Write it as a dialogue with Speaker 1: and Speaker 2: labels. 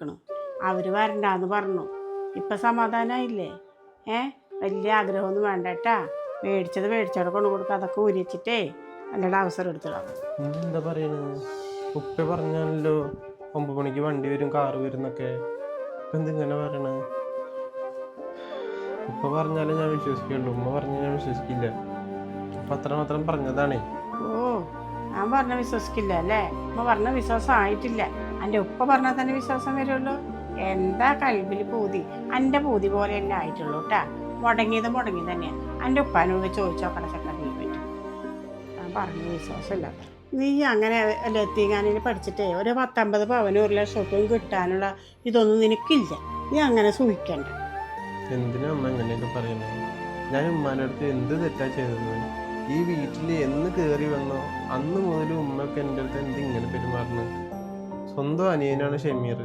Speaker 1: നിൽക്കണം. അവർ വരണ്ടാന്ന് പറഞ്ഞു. ഇപ്പം സമാധാനമായില്ലേ? വലിയ ആഗ്രഹമൊന്നും വേണ്ട കേട്ടാ. മേടിച്ചവിടെ കൊണ്ട് കൊടുക്കുക. അതൊക്കെ ഊരിച്ചിട്ടേ നല്ലൊരു അവസരം എടുത്തിടാം.
Speaker 2: എന്താ പറയണത്? ഉപ്പ പറഞ്ഞാലല്ലോ 9 മണിക്ക് വണ്ടി വരും, കാറ് വരും എന്നൊക്കെ. ഇപ്പം എന്തിങ്ങനെ പറയണേ? ഉപ്പ പറഞ്ഞാലേ ഞാൻ വിശ്വസിക്കുള്ളൂ, ഉമ്മ പറഞ്ഞാൽ ഞാൻ വിശ്വസിക്കില്ല. അപ്പം അത്രമാത്രം പറഞ്ഞതാണേ.
Speaker 1: ഞാൻ പറഞ്ഞ വിശ്വസിക്കില്ല അല്ലേ? ഉമ്മ പറഞ്ഞ വിശ്വാസം ആയിട്ടില്ല. എൻ്റെ ഉപ്പ പറഞ്ഞാൽ തന്നെ വിശ്വാസം വരുമല്ലോ. എന്താ കൽബിൽ പൂതി? എൻ്റെ പൂതി പോലെ തന്നെ ആയിട്ടുള്ളൂ കേട്ടാ. മുടങ്ങി തന്നെയാണ്. എൻ്റെ ഉപ്പാനോട് ചോദിച്ചു നോക്കണ ചക്കറിനെ പറ്റി. ഞാൻ പറഞ്ഞ വിശ്വാസമില്ല. നീ അങ്ങനെ ലത്തീങ്ങാനിന് പഠിച്ചിട്ടേ ഒരു 19 പവനും 1 ലക്ഷം രൂപയും കിട്ടാനുള്ള ഇതൊന്നും നിനക്കില്ല. നീ അങ്ങനെ സൂഹിക്കണ്ട.
Speaker 2: എന്തിനാ അമ്മ എങ്ങനെയൊക്കെ പറയുന്നത്? ഞാൻ ഉമ്മാൻ്റെ അടുത്ത് എന്ത് തെറ്റാ ചെയ്തത്? ഈ വീട്ടിൽ എന്ന് കയറി വന്നോ അന്ന് മുതൽ ഉമ്മയൊക്കെ എൻ്റെ അടുത്ത് എന്തിങ്ങനെ പെരുമാറുന്നത്? സ്വന്തം അനിയനാണ് ഷമീർ.